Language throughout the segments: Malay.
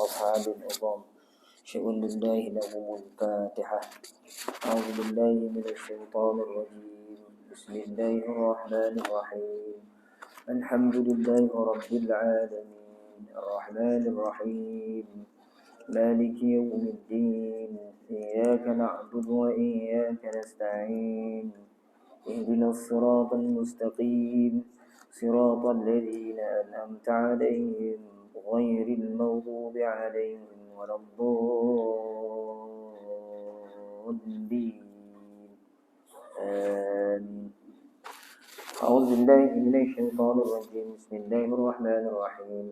أصحاب العظام شؤون الله لهم الفاتحة. أعوذ بالله من الشيطان الرجيم. بسم الله الرحمن الرحيم. الحمد لله رب العالمين الرحمن الرحيم مالك يوم الدين إياك نعبد وإياك نستعين اهدنا الصراط المستقيم صراط الذين أنعمت عليهم غير المغضوب عليهم ولا الضالين آمين. أعوذ بالله من الشيطان الرجيم. بسم الله الرحمن الرحيم.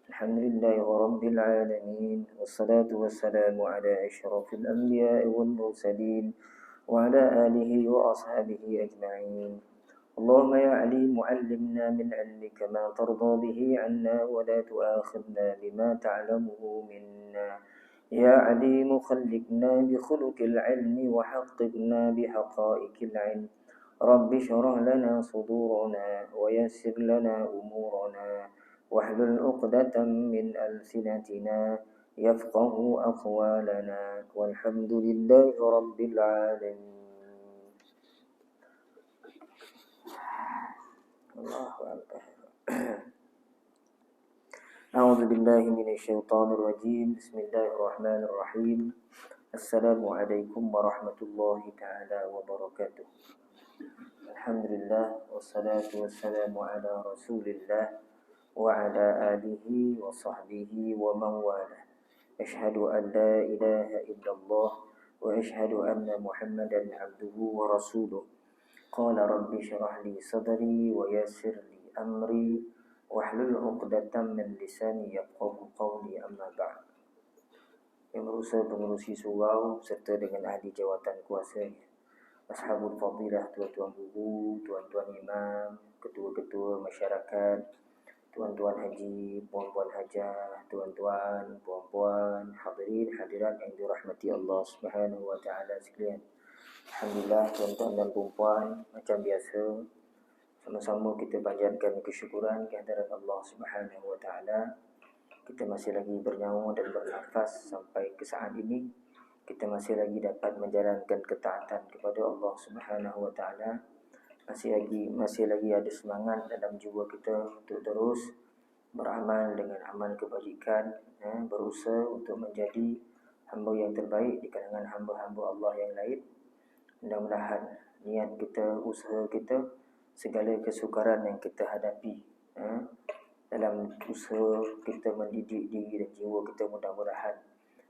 الحمد لله رب العالمين والصلاة والسلام على أشرف الأنبياء والمرسلين وعلى آله وأصحابه أجمعين. اللهم يا عليم علمنا من علمك ما ترضى به عنا ولا تؤاخذنا بما تعلمه منا. يا عليم خلقنا بخلق العلم وحققنا بحقائق العلم. رب اشرح لنا صدورنا ويسر لنا أمورنا واحلل عقدة من ألسنتنا يفقه أقوالنا والحمد لله رب العالمين. الله أكبر. أعوذ بالله من الشيطان الرجيم. بسم الله الرحمن الرحيم. السلام عليكم ورحمة الله تعالى وبركاته. الحمد لله والصلاة والسلام على رسول الله وعلى آله وصحبه ومن والاه. أشهد أن لا إله إلا الله وأشهد أن محمدا عبده ورسوله. قال رب اشرح لي صدري ويسر لي أمري واحلل عقدة من لساني يفقهوا قولي أما بعد. Yang berusaha pengurusi surau serta dengan ahli jawatan kuasanya, ashabul fadilah, tuan-tuan guru, tuan-tuan imam, ketua-ketua masyarakat, tuan-tuan haji, puan-puan hajah, tuan-tuan, puan-puan, hadirin hadirat yang dirahmati Allah Subhanahu wa taala sekalian. Alhamdulillah tuan-tuan dan puan-puan, macam biasa sama-sama kita panjatkan kesyukuran kehadirat Allah Subhanahu wa taala. Kita masih lagi bernyawa dan bernafas sampai ke saat ini. Kita masih lagi dapat menjalankan ketaatan kepada Allah Subhanahu wa taala. Masih lagi ada semangat dalam jiwa kita untuk terus beramal dengan amal kebajikan, berusaha untuk menjadi hamba yang terbaik di kalangan hamba-hamba Allah yang lain. Mudah-mudahan niat kita, usaha kita, segala kesukaran yang kita hadapi dalam usaha kita mendidik diri dan jiwa kita, mudah-mudahan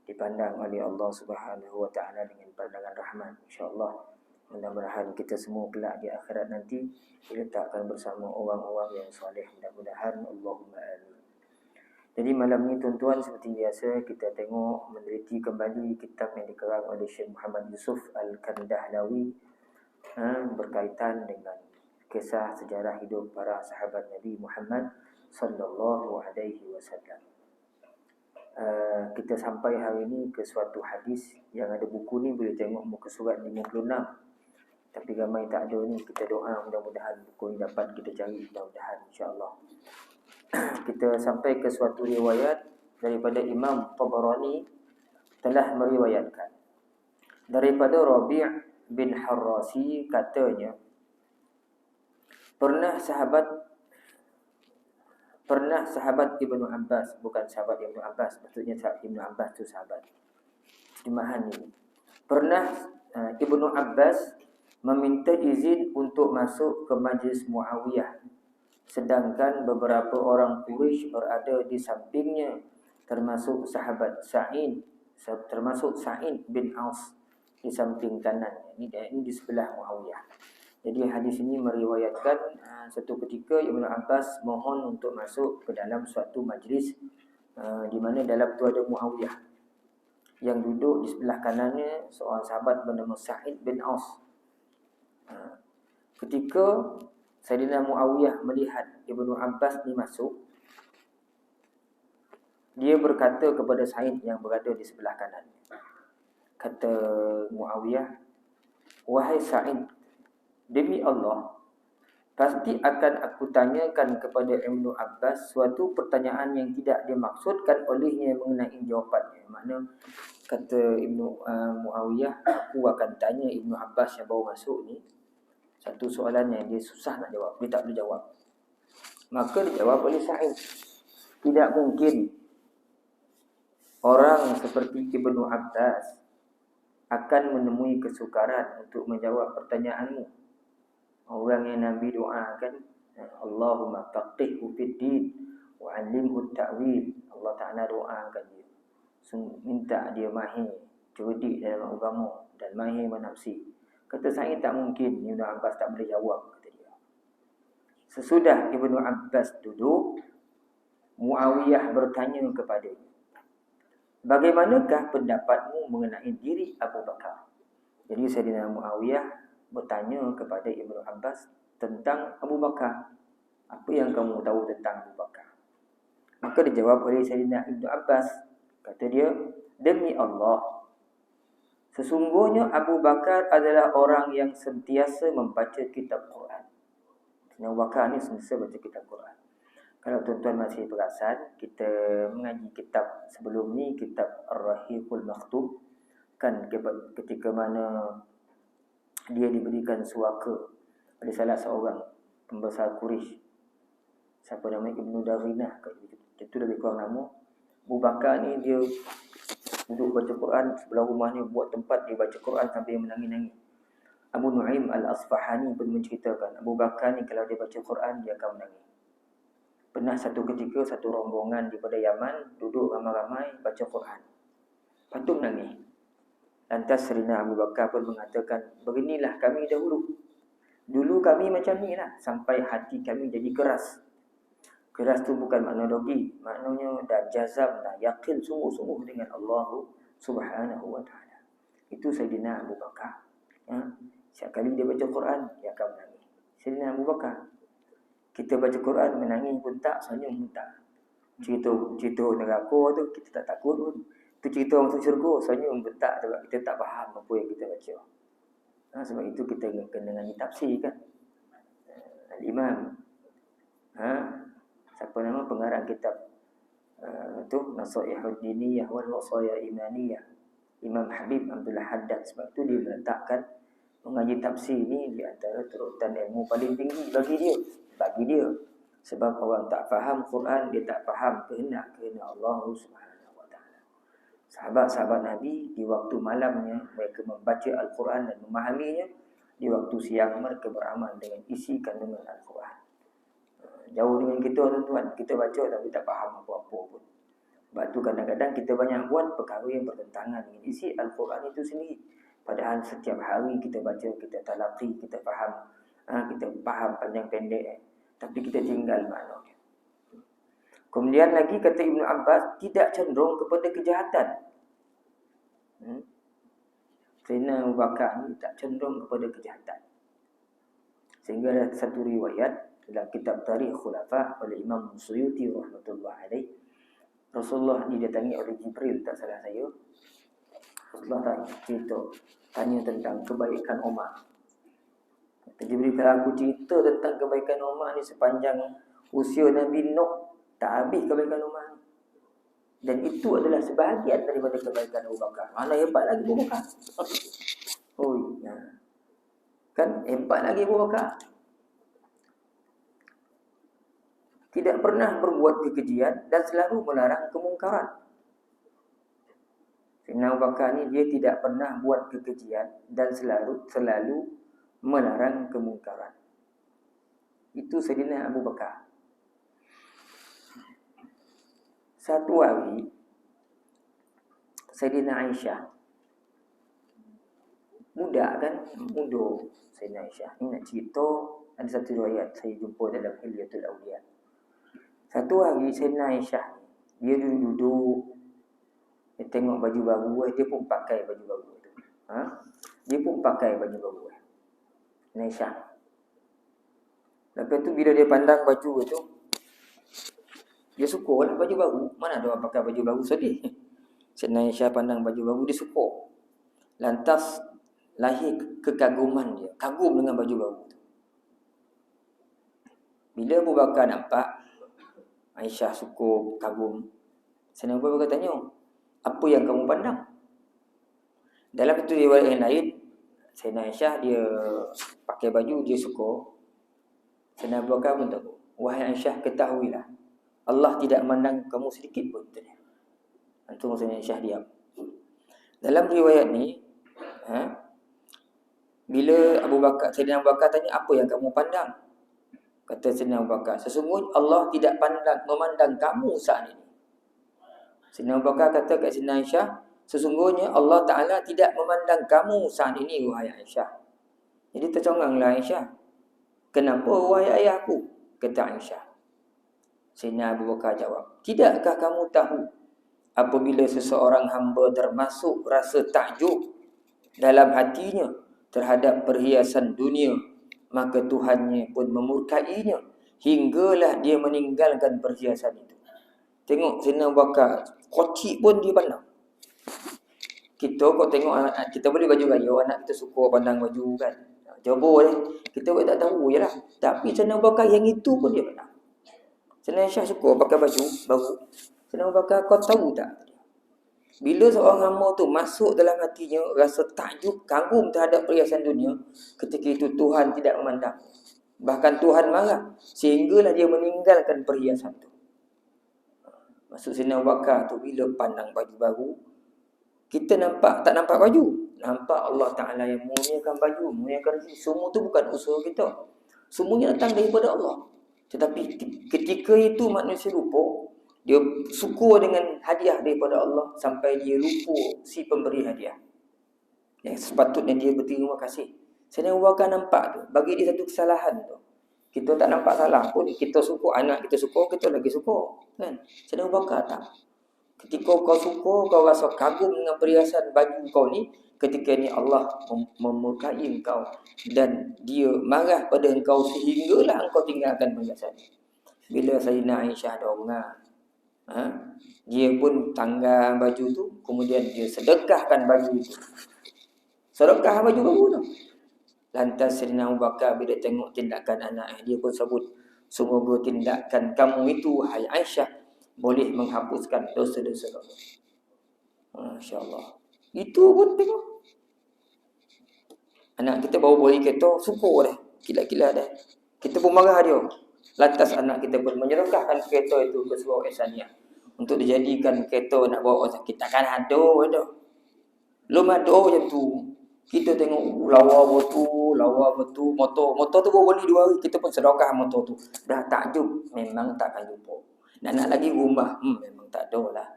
dipandang oleh Allah Subhanahu wa taala dengan pandangan rahmat, insya-Allah. Mudah-mudahan kita semua kelak di akhirat nanti diletakkan bersama orang-orang yang soleh, mudah-mudahan, Allahumma amin. Jadi malam ni tuan-tuan, seperti biasa kita tengok meneliti kembali kitab yang dikarang oleh Syekh Muhammad Yusuf Al-Kandahlawi, berkaitan dengan kisah sejarah hidup para sahabat Nabi Muhammad sallallahu alaihi wasallam. Kita sampai hari ini ke suatu hadis yang ada buku ni, boleh tengok muka surat 56. Tapi ramai tak ada ni, kita doa mudah-mudahan buku ni dapat kita cari, mudah-mudahan insya-Allah. Kita sampai ke suatu riwayat daripada Imam Tabarani telah meriwayatkan daripada Rabi' bin Harrasi, katanya pernah sahabat Ibnu Abbas, bukan sahabat Ibnu Abbas, maksudnya Ibnu Abbas tu sahabat. Terjemahan ini. Pernah Ibnu Abbas meminta izin untuk masuk ke majlis Muawiyah, sedangkan beberapa orang Quraisy berada di sampingnya, termasuk sahabat Sa'id bin Aus di samping kanannya. Ini di sebelah Muawiyah. Jadi hadis ini meriwayatkan satu ketika Ibnu Abbas mohon untuk masuk ke dalam suatu majlis di mana dalam tu ada Muawiyah. Yang duduk di sebelah kanannya seorang sahabat bernama Sa'id bin Aus. Ketika Sayyidina Muawiyah melihat Ibnu Abbas ni masuk, dia berkata kepada Sa'id yang berada di sebelah kanan. Kata Muawiyah, "Wahai Sa'id, demi Allah, pasti akan aku tanyakan kepada Ibnu Abbas suatu pertanyaan yang tidak dimaksudkan olehnya mengenai jawapannya. Makna kata Ibnu Muawiyah, aku akan tanya Ibnu Abbas yang baru masuk ni satu soalan yang dia susah nak jawab, dia tak boleh jawab. Maka dijawab oleh Sa'id, tidak mungkin orang seperti Ibnu Abbas akan menemui kesukaran untuk menjawab pertanyaanmu. Orang yang Nabi doakan, Allahumma faqihhu fid din wa 'allimhu at-ta'wil. Allah Taala doakan dia, minta dia mahir cerdik dalam agama dan mahir menafsir. Kata saya tak mungkin Ibnu Abbas tak boleh jawab, kata dia. Sesudah Ibnu Abbas duduk, Muawiyah bertanya kepadanya, bagaimanakah pendapatmu mengenai diri Abu Bakar? Jadi Sayyidina Muawiyah bertanya kepada Ibnu Abbas tentang Abu Bakar. Apa yang kamu tahu tentang Abu Bakar? Maka dijawab oleh Sayyidina Ibnu Abbas. Kata dia, demi Allah, sesungguhnya Abu Bakar adalah orang yang sentiasa membaca kitab Quran. Sayyidina Abu Bakar ni sentiasa baca kitab Quran. Kalau tuan-tuan masih perasan, kita mengaji kitab sebelum ni, kitab Ar-Rahiqul Makhtub. Kan ketika mana dia diberikan suaka oleh salah seorang pembesar Quraisy, siapa nama Ibnu Darinah, itu lebih kurang nama. Abu Bakar ni dia duduk baca Quran sebelah rumahnya, buat tempat dia baca Quran sampai menangis-nangis. Abu Nu'aim Al-Asfahani pun menceritakan Abu Bakar ni kalau dia baca Quran dia akan menangis. Pernah satu ketika satu rombongan daripada Yaman duduk ramai-ramai baca Quran, lepas tu menangis. Lantas Sayyidina Abu Bakar pun mengatakan, beginilah kami dahulu. Dulu kami macam ni lah, sampai hati kami jadi keras. Keras tu bukan makna dogi, maknanya dah jazam, dah yakin sungguh-sungguh dengan Allah Subhanahu wa ta'ala. Itu Sayyidina Abu Bakar. Setiap kali dia baca Quran, dia akan menangis. Sayyidina Abu Bakar. Kita baca Quran, menangis pun tak, senyum pun tak. Cerita neraka tu, kita tak takut pun. Itu cerita masuk syurga, senyum pun tak, sebab kita tak faham apa yang kita baca. Sebab itu kita kena dengan tafsir kan. Al-Imam, siapa nama pengarang kitab tu, Nasaihud Diniyah wal Wasaya Imaniyah, Imam Habib Abdullah Haddad. Sebab tu dia meletakkan mengaji tafsir ni di antara turutan ilmu paling tinggi bagi dia. Sebab orang tak faham Quran, dia tak faham kehendak Allah Subhanahu wa ta'ala. Sahabat-sahabat Nabi di waktu malamnya mereka membaca Al-Quran dan memahaminya. Di waktu siang mereka beramal dengan isi kandungan Al-Quran. Jauh dengan kita tuan-tuan, kita baca tapi tak faham apa-apa pun. Sebab tu kadang-kadang kita banyak buat perkara yang bertentangan dengan isi Al-Quran itu sendiri. Padahal setiap hari kita baca, kita talaqi, kita faham, kita faham panjang pendek, tapi kita tinggal maknanya. Kemudian lagi kata Ibnu Abbas, tidak cenderung kepada kejahatan. Sayyidina Abu Bakar ni tak cenderung kepada kejahatan. Sehingga ada satu riwayat dalam kitab Tarikh Khulafa oleh Imam Suyuti rahmatullah alaih, Rasulullah didatangi oleh Jibril, tak salah saya. Rasulullah tanya tentang kebaikan Umar. Kata Jibril, kalau aku cerita tentang kebaikan Umar ni sepanjang usia Nabi Nuh, tak habis kebaikan Umar ni. Dan itu adalah sebahagian daripada kebaikan Abu Bakar. Mana hebat lagi Abu Bakar? Kan hebat lagi Abu Bakar. Tidak pernah berbuat kekejian dan selalu melarang kemungkaran. Sayyidina Abu Bakar ni dia tidak pernah buat kekejian dan selalu melarang kemungkaran. Itu Sayyidina Abu Bakar. Satu hari Sayyidina Aisyah, muda Sayyidina Aisyah ni nak cerita, ada satu riwayat saya jumpa dalam Hilyatul Awliya. Satu hari Sayyidina Aisyah dia duduk, dia tengok baju baru, dia pun pakai baju baru tu. Dia pun pakai baju baru. Aisyah. Lepas tu bila dia pandang baju tu, dia suka lah baju baru. Mana ada orang pakai baju baru sedih. Sayyidina Aisyah pandang baju baru, dia suka. Lantas lahir kekaguman dia, kagum dengan baju baru tu. Bila Abu Bakar nampak Aisyah syukur, kagum, Sayyidina Abu Bakar tanya, apa yang kamu pandang? Dalam satu riwayat yang lain, Sayyidina Aisyah dia pakai baju, dia syukur. Sayyidina Abu Bakar pun tahu, wahai Aisyah, ketahuilah Allah tidak memandang kamu sedikit pun. Itu maksudnya Aisyah diam. Dalam riwayat ni, bila Sayyidina Abu Bakar tanya, apa yang kamu pandang? Kata Sayyidina Abu Bakar, sesungguhnya Allah tidak memandang kamu saat ini. Sayyidina Abu Bakar kata kat Sayyidina Aisyah, sesungguhnya Allah Ta'ala tidak memandang kamu saat ini, wahai Aisyah. Jadi terconganglah Aisyah. Kenapa, wahai ayahku? Kata Aisyah. Sayyidina Abu Bakar jawab, tidakkah kamu tahu apabila seseorang hamba termasuk rasa takjub dalam hatinya terhadap perhiasan dunia, maka Tuhannya pun memurkainya hinggalah dia meninggalkan perhiasan itu. Tengok Sayyidina Abu Bakar, kocik pun dia pandang. Kita kau tengok anak kita boleh baju gaya, anak kita suka pandang baju kan. Coba deh, kita pun tak tahu je lah. Tapi Sayyidina Abu Bakar yang itu pun dia pandang. Sayyidina Aisyah suka pakai baju baru. Sayyidina Abu Bakar, kau tahu tak? Bila seorang hamba tu masuk dalam hatinya rasa takjub, kagum terhadap perhiasan dunia, ketika itu Tuhan tidak memandang. Bahkan Tuhan marah sehinggalah dia meninggalkan perhiasan tu. Maksud Sayyidina Abu Bakar tu bila pandang baju baru, kita tak nampak baju. Nampak Allah Ta'ala yang mengurniakan baju, mengurniakan rezeki. Semua tu bukan usaha kita. Semuanya datang daripada Allah. Tetapi ketika itu manusia lupa, dia syukur dengan hadiah daripada Allah sampai dia lupa si pemberi hadiah. Yang sepatutnya dia berterima kasih. Sayyidina Abu Bakar nampak tu, bagi dia satu kesalahan tu. Kita tak nampak salah pun, kita syukur, anak kita syukur, kita lagi syukur. Kan? Sayyidina Abu Bakar tak. Ketika kau syukur, kau rasa kagum dengan perhiasan baju kau ni, ketika ni Allah memurkai engkau dan dia marah pada engkau sehinggalah engkau tinggalkan perhiasan. Bila Sayyidina Aisyah dengar, dia pun tanggal baju tu, kemudian dia sedekahkan baju itu. Sedekah baju baru tu. Lantas Sayyidina Abu Bakar bila tengok tindakan anak dia pun sebut, semoga tindakan kamu itu, hai Aisyah, boleh menghapuskan dosa-dosa kamu. Masya-Allah. Itu pun tengok. Anak kita bawa beli kereta, syukur dah. Kila-kila dah. Kita pun marah dia. Lantas anak kita pun menyerahkan kereta itu ke sebuah ihsaniyah untuk dijadikan kereta nak bawa orang sakit. Takkan ada dah. Belum ada macam tu. Kita tengok lawa betul motor tu baru beli 2 hari, kita pun sedekah motor tu. Dah takjub, memang takkan jumpa. Nak lagi rumah, memang tak ada lah.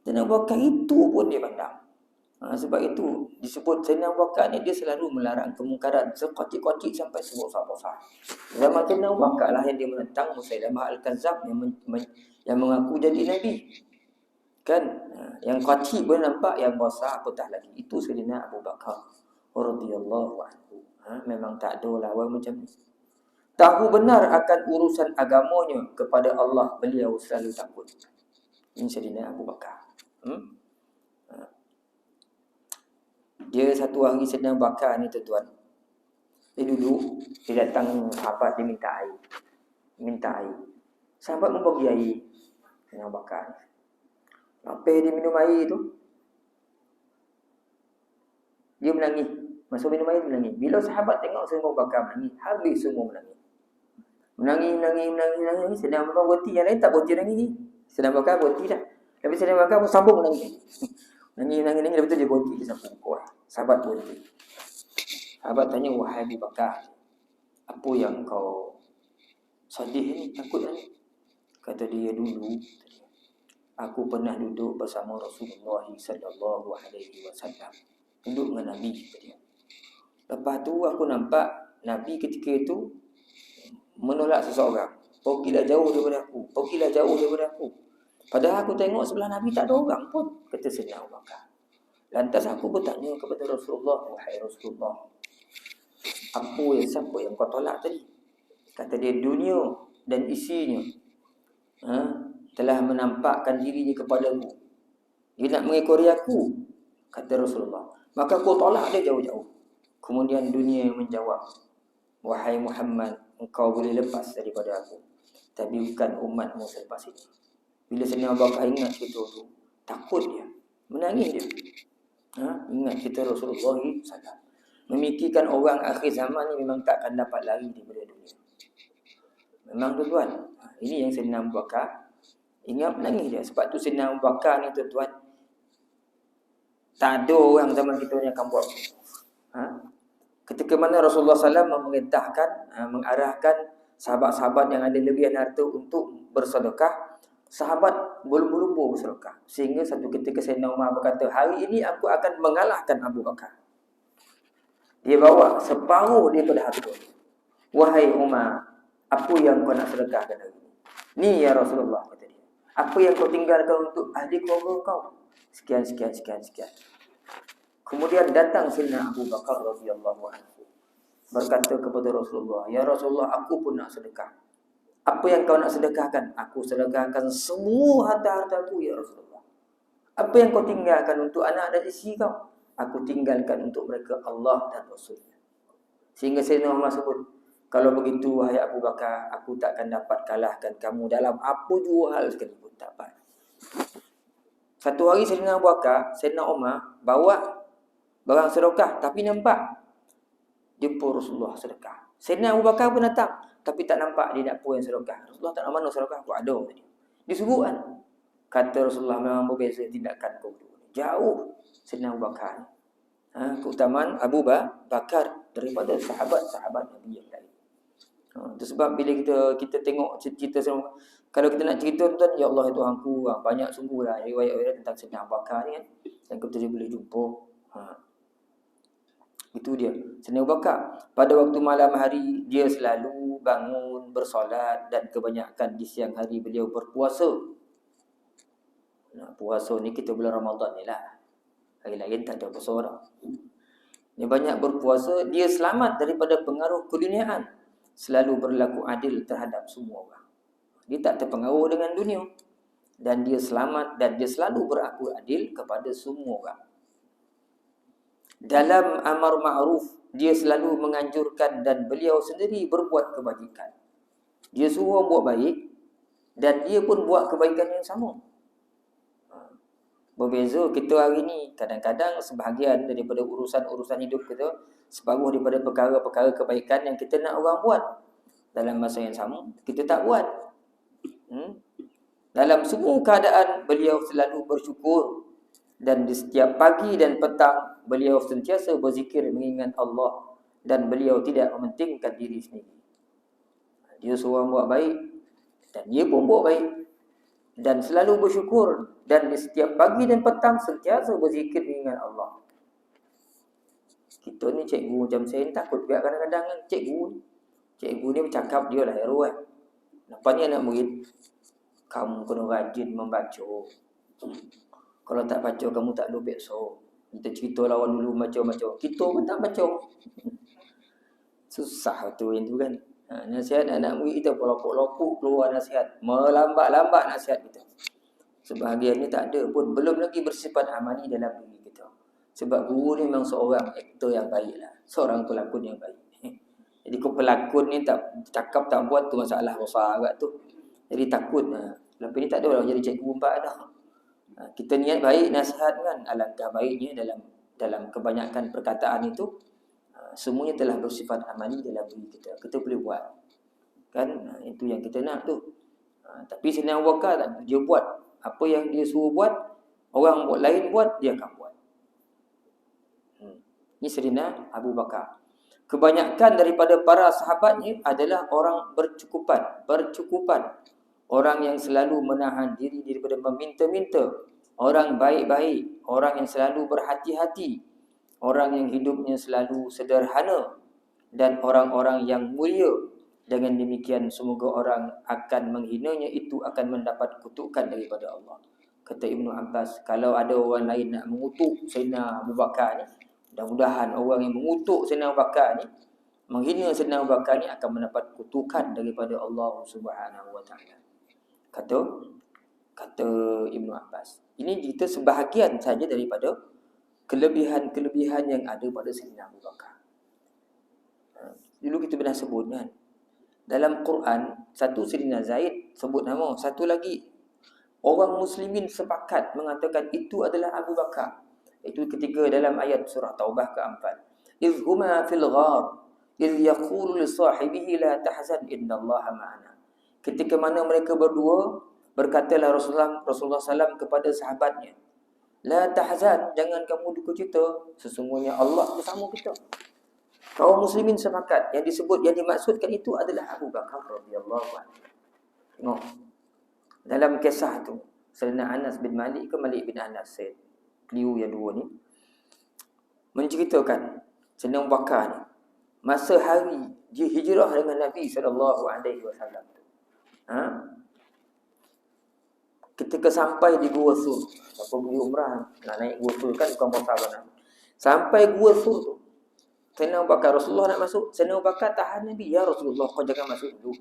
Dan Abu Bakar itu pun dia pandang. Sebab itu disebut Sayyidina Abu Bakar ni dia selalu melarang kemungkaran sekocik-kocik sampai sebosah-bosah. Zaman Sayyidina Abu Bakar lah yang dia menentang Musailamah Al-Kadzab yang mengaku jadi nabi. Kan? Yang kocik pun nampak, yang bosah apatah lagi. Itu Sayyidina Abu Bakar radhiyallahu anhu. Memang tak ada lawan macam ni. Tahu benar akan urusan agamanya, kepada Allah beliau selalu takut. Ini Sayyidina Abu Bakar. Dia satu hari Sayyidina Abu Bakar ni tuan-tuan, dia duduk, dia datang sahabat, dia minta air. Sahabat membagi air Sayyidina Abu Bakar. Sampai dia minum air tu, dia menangis. Masuk minum air, dia menangis. Bila sahabat tengok Sayyidina Abu Bakar menangis, habis semua menangis. Menangis. Sayyidina Abu Bakar berhenti, yang lain tak berhenti menangis. Sayyidina Abu Bakar berhenti dah. Tapi Sayyidina Abu Bakar pun sambung menangis. Menangis. Lepas tu dia berhenti, dia sambung. Sahabat berhenti. Sahabat tanya, wahai Abu Bakar, apa yang kau sedih ni, takut ni? Kata dia, dulu aku pernah duduk bersama Rasulullah sallallahu alaihi wasallam. Duduk dengan Nabi kata dia. Lepas tu aku nampak Nabi ketika itu menolak seseorang. Pergilah jauh daripada aku. Padahal aku tengok sebelah Nabi tak ada orang pun, kata Sayyidina Abu Bakar. Lantas aku bertanya kepada Rasulullah, wahai Rasulullah, siapa yang kau tolak tadi? Kata dia, dunia dan isinya telah menampakkan dirinya kepadamu. Dia nak mengikori aku, kata Rasulullah. Maka kau tolak dia jauh-jauh. Kemudian dunia menjawab, wahai Muhammad, engkau boleh lepas daripada aku, tapi bukan umatmu selepas ini. Bila Sayyidina Abu Bakar ingat cerita tu, takut dia, menangis dia. Ingat cerita Rasulullah SAW. Memikirkan orang akhir zaman ni memang tak akan dapat lari daripada dunia. Memang tuan-tuan, ini yang Sayyidina Abu Bakar ingat, menangis dia. Sebab tu Sayyidina Abu Bakar ni tuan-tuan, tak ada orang zaman kita ni akan buat. Ketika mana Rasulullah SAW memerintahkan, mengarahkan sahabat-sahabat yang ada lebihan harta untuk bersedekah, sahabat berlumba-lumba bersedekah. Sehingga satu ketika Sayyidina Umar berkata, hari ini aku akan mengalahkan Abu Bakar. Dia bawa separuh daripada harta. Wahai Umar, apa yang kau nak sedekahkan hari ini? Ni ya Rasulullah, kata dia. Apa yang kau tinggalkan untuk ahli keluarga kau? Sekian. Kemudian datang Sayyidina Abu Bakar radhiyallahu anhu, berkata kepada Rasulullah, ya Rasulullah, aku pun nak sedekah. Apa yang kau nak sedekahkan? Aku sedekahkan semua harta-hartaku ya Rasulullah. Apa yang kau tinggalkan untuk anak dan isteri kau? Aku tinggalkan untuk mereka Allah dan Rasulnya. Sehingga Sayyidina Umar sebut, kalau begitu wahai Abu Bakar, aku takkan dapat kalahkan kamu dalam apa jua hal sekalipun, tak dapat. Satu hari Sayyidina Abu Bakar, Sayyidina Umar bawa barang sedekah, tapi nampak jumpa Rasulullah sedekah. Sayyidina Abu Bakar pun datang, tapi tak nampak dia nak apa yang sedekah. Rasulullah tak nak mana sedekah, aku ada tadi. Disuruh kan. Kata Rasulullah, memang berbeza tindakan kau tu. Jauh Sayyidina Abu Bakar ni. Keutamaan Abu Bakar daripada sahabat-sahabat Nabi yang lain. Itu sebab bila kita tengok cerita semua, kalau kita nak cerita tuan, ya Allah Tuhanku, banyak sungguhlah riwayat-riwayat tentang Sayyidina Abu Bakar ni kan, yang kita boleh jumpa. Itu dia. Sayyidina Abu Bakar pada waktu malam hari dia selalu bangun bersolat, dan kebanyakan di siang hari beliau berpuasa. Puasa ni kita bulan Ramadan ni lah. Hari lain tak ada puasa dah. Dia banyak berpuasa, dia selamat daripada pengaruh keduniaan. Selalu berlaku adil terhadap semua orang. Dia tak terpengaruh dengan dunia. Dan dia selamat, dan dia selalu berlaku adil kepada semua orang. Dalam amar ma'ruf, dia selalu menganjurkan, dan beliau sendiri berbuat kebajikan. Dia suruh buat baik, dan dia pun buat kebaikan yang sama. Berbeza kita hari ni, kadang-kadang sebahagian daripada urusan-urusan hidup kita, separuh daripada perkara-perkara kebaikan yang kita nak orang buat, dalam masa yang sama kita tak buat. Dalam semua keadaan beliau selalu bersyukur, dan di setiap pagi dan petang beliau sentiasa berzikir mengingat Allah, dan beliau tidak mementingkan diri sendiri. Dia seorang buat baik, dan dia pun buat baik, dan selalu bersyukur, dan di setiap pagi dan petang sentiasa berzikir mengingat Allah. Kita ni cikgu macam saya ni takut pihak kadang-kadang kan. Cikgu ni bercakap dia lah hero kan. Lepas ni anak murid, kamu kena rajin membaca. Kalau tak baca kamu tak ada besok. Kita cerita lawan dulu macam-macam, kita pun tak baca. Susah tu yang tu kan. Nasihat anak murid kita pelopok-lopok keluar nasihat, melambat-lambat nasihat kita. Sebahagian ni tak ada pun, belum lagi bersifat amali dalam diri kita. Sebab guru ni memang seorang aktor yang baik lah, seorang pelakon yang baik. Jadi kau pelakon ni tak cakap tak buat tu masalah besar agak tu. Jadi takut. Lepas ni tak ada orang jadi cikgu empat dah. Kita niat baik nasihat kan, alangkah baiknya dalam kebanyakan perkataan itu semuanya telah bersifat amali dalam diri kita. Kita boleh buat. Kan itu yang kita nak tu. Tapi Sayyidina Abu Bakar tak, dia buat apa yang dia suruh buat, orang lain buat, dia akan buat. Ini Sayyidina Abu Bakar. Kebanyakan daripada para sahabatnya adalah orang bercukupan. Orang yang selalu menahan diri daripada meminta-minta. Orang baik-baik, orang yang selalu berhati-hati, orang yang hidupnya selalu sederhana, dan orang-orang yang mulia. Dengan demikian semoga orang akan menghinanya itu akan mendapat kutukan daripada Allah. Kata Ibnu Abbas, kalau ada orang lain nak mengutuk Sayyidina Abu Bakar ni, mudah-mudahan orang yang mengutuk Sayyidina Abu Bakar ni, menghina Sayyidina Abu Bakar ni akan mendapat kutukan daripada Allah Subhanahu wa taala. Kata Ibnu Abbas. Ini kita sebahagian saja daripada kelebihan-kelebihan yang ada pada Sayyidina Abu Bakar. Dulu kita pernah sebut kan, Dalam Quran, satu Sayyidina Zaid sebut nama, satu lagi orang muslimin sepakat mengatakan itu adalah Abu Bakar. Itu ketiga dalam ayat surah Taubah ke-4. Idh huma fil ghar idh yaqulu li sahibihi la tahzan innallaha ma'ana. Ketika mana mereka berdua, berkatalah Rasulullah SAW kepada sahabatnya, la tahzan, jangan kamu duka cita, sesungguhnya Allah bersama kita. Kaum muslimin sepakat, yang dimaksudkan itu adalah Abu Bakar radhiyallahu anhu. Tengok dalam kisah tu, Sayyidina Anas bin Malik ke Malik bin Anas, beliau yang dua ni menceritakan Sayyidina Abu Bakar ni masa hari hijrah dengan Nabi SAW. Ketika sampai di Gua Sur, siapa pergi umrah nak naik Gua Sur kan bukan pasal mana. Sampai Gua Sur tu, Sayyidina Abu Bakar, Rasulullah nak masuk, Sayyidina Abu Bakar tahan Nabi, ya Rasulullah kau jangan masuk dulu.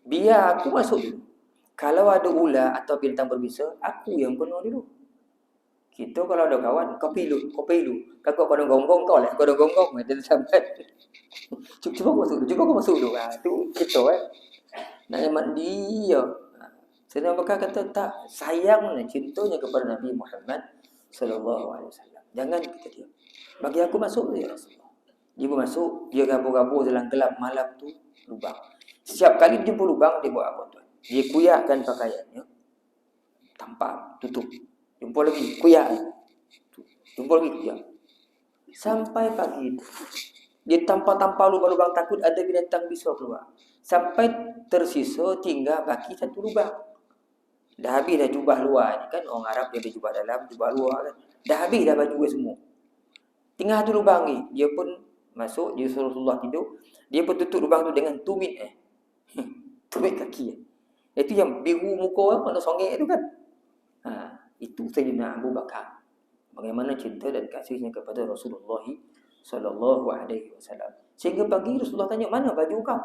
Biar aku masuk dulu. Kalau ada ular atau bintang berbisa, aku yang penuh dulu. Kita kalau ada kawan, kau pilu. Kakak kau ada gonggong kau lah, kau ada gonggong, dia sampai. Cuba kau masuk dulu. Tu kita nak mandi ya. Sayyidina Abu Bakar kata tak, sayang dan cintanya kepada Nabi Muhammad sallallahu alaihi wasallam. Jangan kita diam. Bagi aku masuk ya Rasulullah. Dia pun masuk, dia gabur-gabur dalam gelap malam tu, lubang. Setiap kali dia jumpa lubang, dia buat apa tuan? Dia kuyakkan pakaiannya, tampar, tutup. Jumpa lagi, kuyak. Jumpa lagi, kuyak. Sampai pagi itu, dia tampar-tampar lubang-lubang, takut ada binatang bisa keluar. Sampai tersisa tinggal baki satu lubang. Dah habis dah jubah luar ni kan, orang Arab dia ada jubah dalam, jubah luar kan. Dah habis dah baju semua. Tinggal satu lubang ni, dia pun masuk, dia suruh Rasulullah tidur. Dia pun tutup lubang tu dengan tumit tumit kaki. Itu yang biru muka orang pada songek tu kan. Itu Sayyidina Abu Bakar. Bagaimana cinta dan kasihnya kepada Rasulullah sallallahu alaihi wasallam. Sehingga pagi Rasulullah tanya, mana baju kau?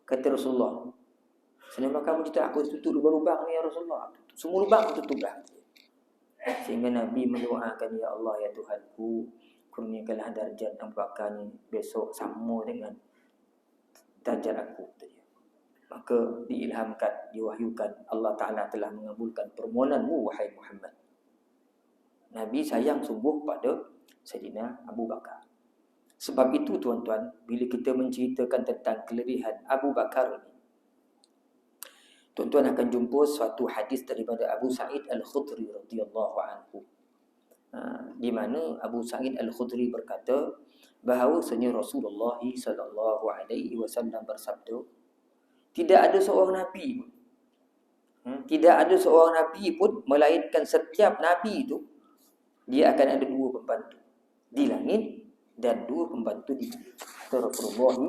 Kata Rasulullah, Sayyidina Abu Bakar bercerita, aku tutup lubang-lubang ni ya Rasulullah. Semua lubang tutuplah. Sehingga Nabi mendoakan, ya Allah ya Tuhanku, kurniakanlah darjat Abu Bakar ni besok sama dengan darjat aku. Maka diilhamkan, diwahyukan, Allah Ta'ala telah mengabulkan permohonanmu wahai Muhammad. Nabi sayang sungguh pada Sayyidina Abu Bakar. Sebab itu tuan-tuan, bila kita menceritakan tentang kelebihan Abu Bakar ini, tuan-tuan akan jumpa suatu hadis daripada Abu Sa'id Al-Khudri radhiyallahu anhu, di mana Abu Sa'id Al-Khudri berkata bahawa Rasulullah sallallahu alaihi wasallam bersabda, tidak ada seorang nabi pun, melainkan setiap nabi itu dia akan ada dua pembantu di langit dan dua pembantu di bumi. Rasulullah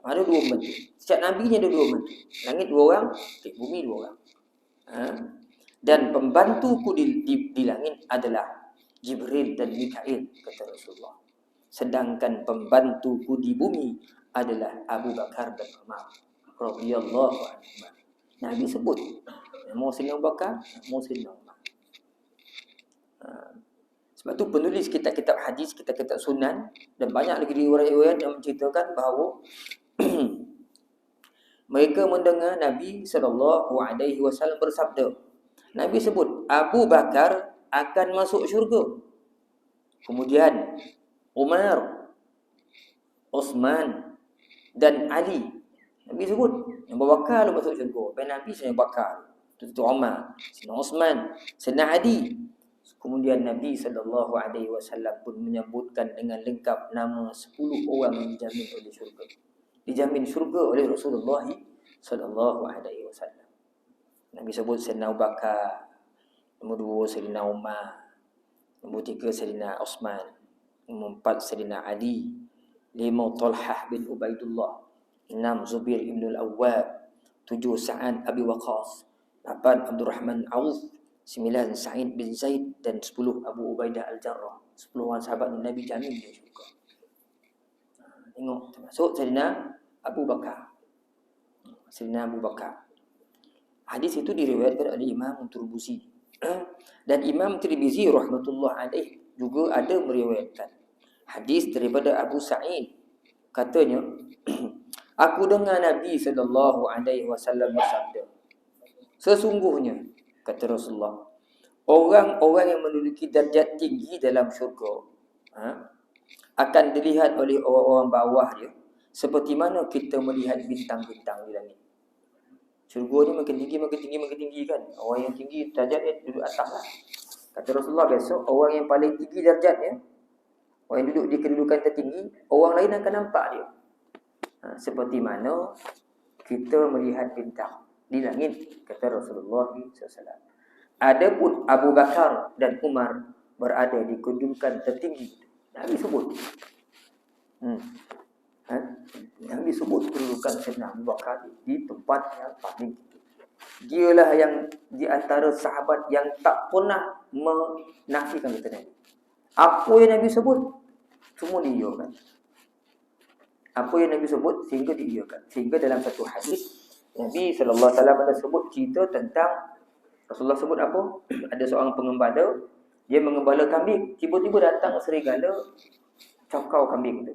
ada dua pembantu. Setiap nabi ni ada dua pembantu. Langit dua orang, di bumi dua orang. Dan pembantuku di langit adalah Jibril dan Mikail, kata Rasulullah. Sedangkan pembantuku di bumi adalah Abu Bakar dan Umar radhiyallahu anhu. Nabi sebut nama Sayyidina Abu Bakar, nama Sayyidina Umar. Sebab tu penulis kitab-kitab hadis, kitab-kitab sunan dan banyak lagi riwayat-riwayat yang menceritakan bahawa mereka mendengar Nabi SAW bersabda. Nabi sebut Abu Bakar akan masuk syurga. Kemudian Umar, Osman dan Ali. Nabi sebut Abu Bakar lu masuk syurga. Nabi Sayyidina Abu Bakar, Sayyidina Umar, Sayyidina Osman, Sayyidina Ali. Kemudian Nabi SAW pun menyebutkan dengan lengkap nama 10 orang yang dijamin oleh syurga. Dijamin syurga oleh Rasulullah SAW. Nabi sebut Sayyidina Abu Bakar, nombor 2 Sayyidina Umar, nombor 3 Sayyidina Osman, nombor 4 Sayyidina Ali, 5 Talhah bin Ubaidullah, 6 Zubair ibn al-Awwab, 7 Sa'ad Abi Waqqas, 8 Abdurrahman Auf, 9 Sa'id bin Zaid dan 10 Abu Ubaidah Al-Jarrah. 10 orang sahabat Nabi jamin dia syurga. Tengok, termasuk Sayyidina Abu Bakar. Sayyidina Abu Bakar. Hadis itu diriwayatkan oleh Imam Turbuzi. Dan Imam Tirmizi rahmatullah alaih juga ada meriwayatkan hadis daripada Abu Sa'id. Katanya Aku dengar Nabi sallallahu alaihi wasallam bersabda, sesungguhnya kata Rasulullah, orang-orang yang menduduki darjat tinggi dalam syurga akan dilihat oleh orang-orang bawah dia seperti mana kita melihat bintang-bintang di langit. Syurga ni makin tinggi kan. Orang yang tinggi darjat dia duduk atas lah. Kata Rasulullah, besok orang yang paling tinggi darjatnya, orang yang duduk di kedudukan tertinggi, orang lain akan nampak dia. Seperti mana kita melihat bintang di langit, kata Rasulullah SAW. Adapun Abu Bakar dan Umar berada di kedudukan tertinggi. Nabi sebut. Nabi sebut kedudukan Sayyidina Abu Bakar di tempat yang paling tinggi. Dialah yang di antara sahabat yang tak pernah menafikan kata Nabi. Apa yang Nabi sebut, semua diiyakan. Apa yang Nabi sebut sehingga diiyakan. Sehingga dalam satu hadis Nabi sallallahu alaihi wasallam ada sebut cerita tentang, Rasulullah sebut apa? Ada seorang pengembala, dia mengembala kambing, tiba-tiba datang serigala cakau kambing tu.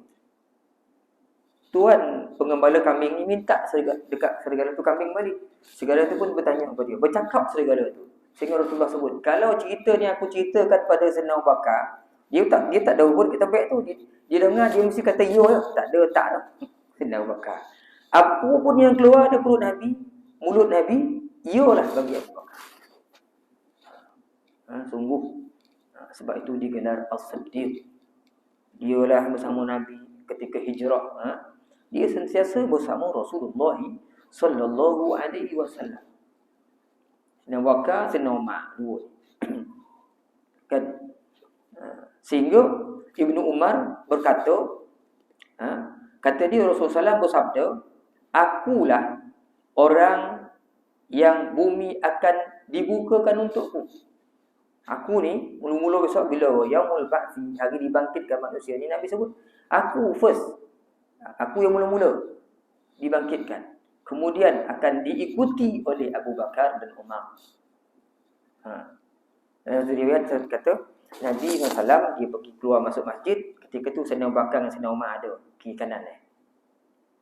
Tuan pengembala kambing ni minta dekat serigala tu kambing balik. Serigala tu pun bertanya kepada dia, bercakap serigala tu. Sehingga Rasulullah sebut, kalau cerita ni aku ceritakan pada Sayyidina Abu Bakar, dia tak ada hubung kita baik tu. Dia dengar, dia mesti kata ya lah. Tak ada. Sayyidina Abu Bakar. Apa pun yang keluar dari mulut Nabi, iyalah bagi Abu Bakar. Sungguh. Sebab itu digelar As-Siddiq. Dialah bersama Nabi ketika hijrah. Dia sentiasa bersama Rasulullah sallallahu alaihi wasallam. Sayyidina Abu Bakar, Sayyidina Umar, dua. Kan? Sehingga Ibnu Umar berkata, kata dia Rasulullah SAW bersabda, akulah orang yang bumi akan dibukakan untukku. Aku ni mula-mula besok bila yaumul ba'thi, hari dibangkitkan manusia ni, Nabi sebut aku first. Aku yang mula-mula dibangkitkan. Kemudian akan diikuti oleh Abu Bakar dan Umar. Dalam riwayat kata Nabi SAW dia pergi keluar masuk masjid. Ketika tu Sayyidina Abu Bakar dan Sayyidina Umar ada kiri kanan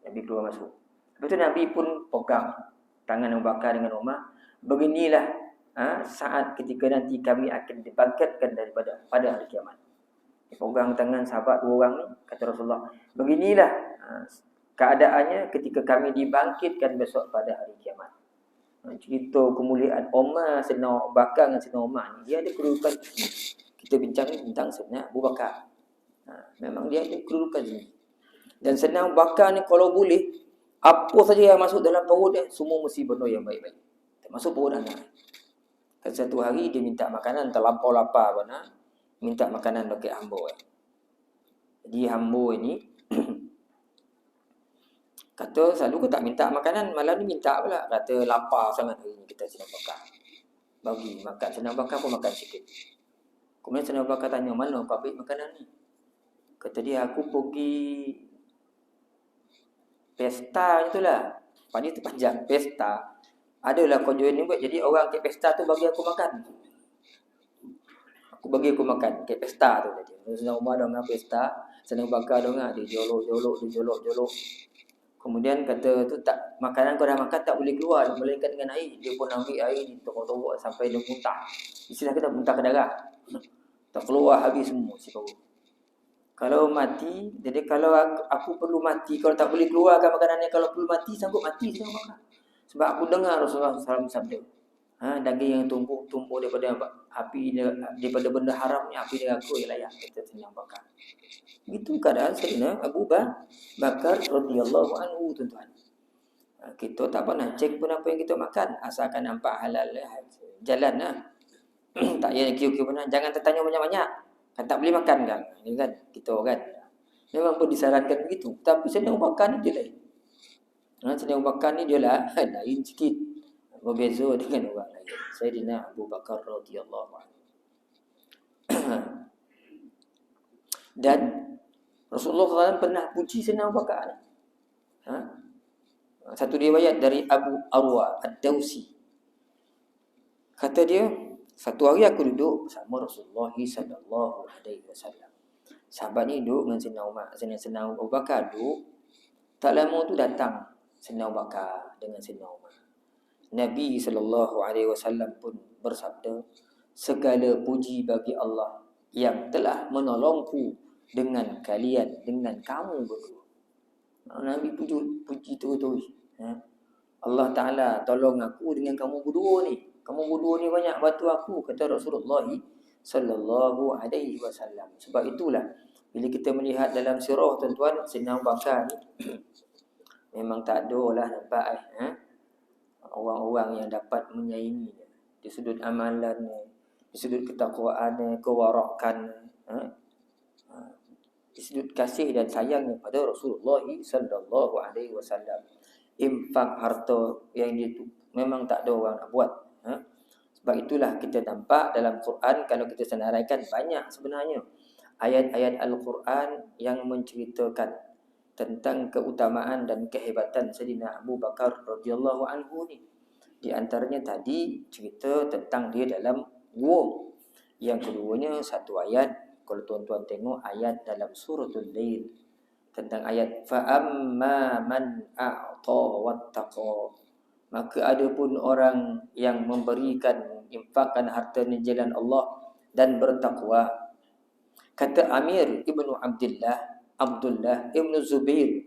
Nabi keluar masuk. Lepas tu Nabi pun pegang tangan Abu Bakar dengan Umar. Beginilah saat ketika nanti kami akan dibangkitkan pada hari kiamat. Dia pegang tangan sahabat dua orang ni, kata Rasulullah, beginilah keadaannya ketika kami dibangkitkan besok pada hari kiamat. Cerita kemuliaan Umar, Sayyidina Abu Bakar dengan Sayyidina Umar ni, dia ada kedudukan ini. Kita bincang tentang Sayyidina Abu Bakar. Memang dia ada kedudukan ini. Dan Sayyidina Abu Bakar ni kalau boleh, apa saja yang masuk dalam perut dia, semua mesti benda yang baik-baik. Termasuk perut anak. Satu hari dia minta makanan, terlampau lapar benar, minta makanan dekat hamba. Jadi hamba ini kata, selalu kau tak minta makanan, malam ni minta pula. Kata lapar sangat hari ni, kita Sayyidina Abu Bakar bagi makan. Sayyidina Abu Bakar pun makan sikit. Kemudian Sayyidina Abu Bakar tanya, mana kau ambil makanan ni? Kata dia, aku pergi pesta itulah. Pani tu panjang, pesta. Adalah kau join ni buat, jadi orang ke pesta tu bagi aku makan. Aku bagi aku makan ke pesta tu tadi. Sayyidina Umar dengar pesta, Sayyidina Abu Bakar dengar, dia jolok. Kemudian kata tu, tak, makanan kau dah makan tak boleh keluar, melainkan dengan air. Dia pun ambil air, ditorok-torok sampai dia muntah. Istilah kita muntah ke darah. Tak keluar habis semua si bau. Kalau mati, jadi kalau aku perlu mati, kalau tak boleh keluarkan makanan ni, kalau perlu mati, sanggup mati Sayyidina Abu Bakar. Sebab aku dengar Rasulullah SAW sabda, daging yang tumpuk daripada api, daripada benda haram ni, api neraka yang layak, kata Sayyidina Abu Bakar. Itu keadaan Sayyidina Abu Bakar radhiyallahu anhu, tuan-tuan. Kita tak pernah cek pun apa yang kita makan, asalkan nampak halal, jalan lah. Tak payah kira-kira benar. Jangan tertanya banyak-banyak, kan tak boleh makan kan. Ini kan kita kan memang pun disarankan begitu. Tapi Sayyidina Abu Bakar ni dia lain. Sayyidina Abu Bakar ni dia lah lain sikit, berbeza dengan orang lain. Sayyidina Abu Bakar radhiyallahu anhu. Dan Rasulullah SAW pernah puji Sayyidina Abu Bakar ni. Satu riwayat dari Abu Arwa Ad-Dawsi. Kata dia, satu hari aku duduk bersama Rasulullah SAW. Sahabat ni duduk dengan Sayyidina Umar, Sayyidina Abu Bakar duduk. Tak lama tu datang Sayyidina Abu Bakar dengan Sayyidina Umar. Nabi SAW pun bersabda, segala puji bagi Allah yang telah menolongku dengan kalian, dengan kamu berdua. Nabi puji terus. Allah Ta'ala tolong aku dengan kamu berdua ni. Kamu berdua ni banyak bantu aku, kata Rasulullah sallallahu alaihi wasallam. Sebab itulah bila kita melihat dalam sirah tuan-tuan, Sayyidina Abu Bakar ni memang tak ada lah nampak orang-orang yang dapat menyaingi di sudut amalan, di sudut ketakwaan, kewarakan, di sudut kasih dan sayangnya pada Rasulullah sallallahu alaihi wasallam. Infak harta yang dia tu memang tak ada orang nak buat. Sebab itulah kita nampak dalam Quran, kalau kita senaraikan banyak sebenarnya ayat-ayat Al-Quran yang menceritakan tentang keutamaan dan kehebatan Sayyidina Abu Bakar radhiyallahu anhu ni. Di antaranya tadi cerita tentang dia dalam gua. Yang keduanya satu ayat, kalau tuan-tuan tengok ayat dalam suratul Lail, tentang ayat fa'amma man a'ta wattaqa, maka ada pun orang yang memberikan, infakkan harta di jalan Allah dan bertakwa. Kata Amir ibnu Abdullah ibnu Zubair,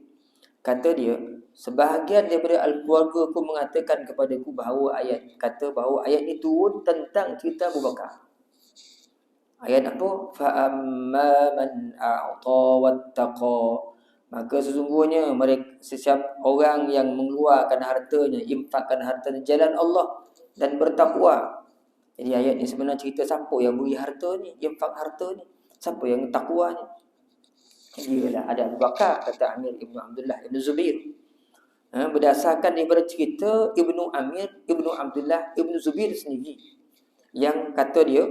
kata dia, sebahagian daripada keluarga ku mengatakan kepadaku bahawa ayat itu turun tentang cerita Abu Bakar. Ayat apa? Fa'amma man a'ta wattaqa, maka sesungguhnya sesiapa orang yang mengeluarkan hartanya, infakkan harta di jalan Allah dan bertakwa. Jadi ayat ni sebenarnya cerita siapa yang beri harta ni, infak harta ni, siapa yang takwa ni. Dialah ada Abu Bakar, kata Amir ibnu Abdullah ibnu Zubair. Berdasarkan daripada cerita Ibnu Amir ibnu Abdullah ibnu Zubair sendiri, yang kata dia,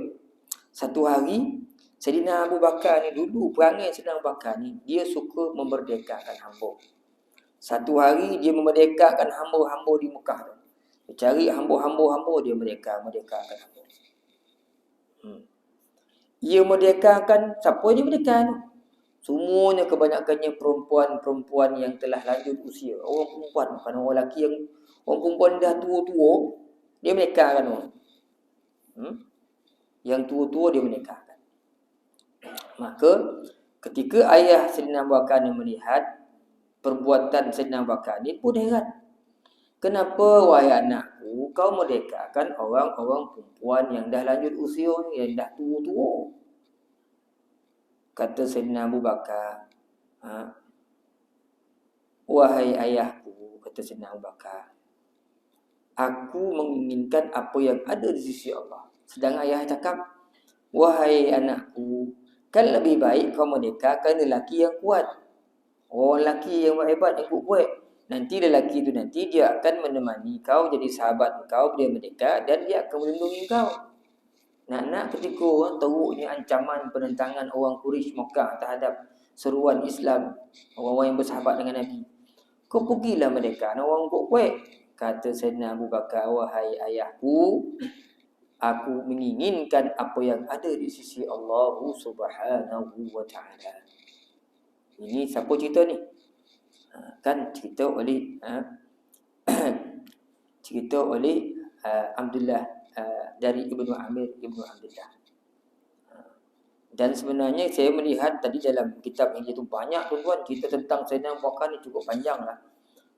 satu hari Sayyidina Abu Bakar ni, dulu perangai Sayyidina Abu Bakar ni, dia suka memerdekakan hamba. Satu hari dia memerdekakan hamba-hamba di Mekah tu. Dia cari hamba-hamba dia merdekakan hamba. Ia merdekakan, siapa dia merdekakan? Semuanya kebanyakannya perempuan-perempuan yang telah lanjut usia. Orang perempuan, bukan orang lelaki yang orang perempuan dah tua-tua, dia merdekakan orang. Yang tua-tua dia merdekakan. Maka ketika ayah Sayyidina Abu Bakar ni melihat perbuatan Sayyidina Abu Bakar ni pun heran. Kenapa wahai anakku kau merdekakan orang-orang perempuan yang dah lanjut usia ni, yang dah tua-tua? Kata Sayyidina Abu Bakar, wahai ayahku, kata Sayyidina Abu Bakar, aku menginginkan apa yang ada di sisi Allah. Sedang ayah cakap, wahai anakku, kan lebih baik kau merdekakan lelaki yang kuat. Orang lelaki yang hebat, yang kuat. Nanti lelaki itu nanti dia akan menemani kau, jadi sahabat kau, dia merdeka, dan dia akan melindungi kau. Nak ketika orang teruknya ancaman penentangan orang Quraisy Mekah terhadap seruan Islam, orang-orang yang bersahabat dengan Nabi, kau pergilah merdeka orang kuat. Kata Sayyidina Abu Bakar, wahai ayahku, aku menginginkan apa yang ada di sisi Allah Subhanahu wa ta'ala. Ini siapa cerita ni? Kan cerita oleh Abdullah dari Ibnu Amir Ibnu Abdullah. Dan sebenarnya saya melihat tadi dalam kitab ini tu banyak tuan-tuan cerita tentang Sayyidina Abu Bakar ni, cukup panjang lah.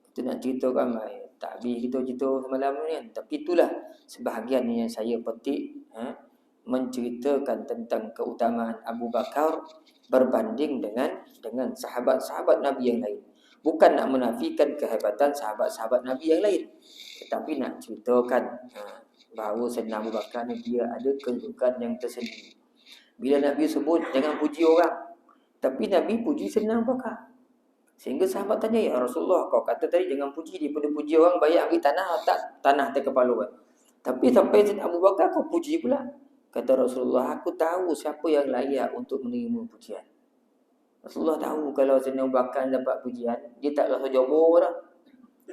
Kita nak ceritakan tak habis kita cerita semalam ni kan. Tapi itulah sebahagian yang saya petik, menceritakan tentang keutamaan Abu Bakar berbanding dengan sahabat-sahabat Nabi yang lain. Bukan nak menafikan kehebatan sahabat-sahabat Nabi yang lain, tetapi nak ceritakan bahawa Sayyidina Abu Bakar ni dia ada kedudukan yang tersendiri. Bila Nabi sebut jangan puji orang, tapi Nabi puji Sayyidina Abu Bakar. Sehingga sahabat tanya, ya Rasulullah, kau kata tadi jangan puji, daripada puji orang baik ambil tanah atas kepala orang. Tapi sampai Sayyidina Abu Bakar kau puji pula. Kata Rasulullah, aku tahu siapa yang layak untuk menerima pujian. Rasulullah tahu kalau Sayyidina Abu Bakar dapat pujian, dia tak rasa jabur dah.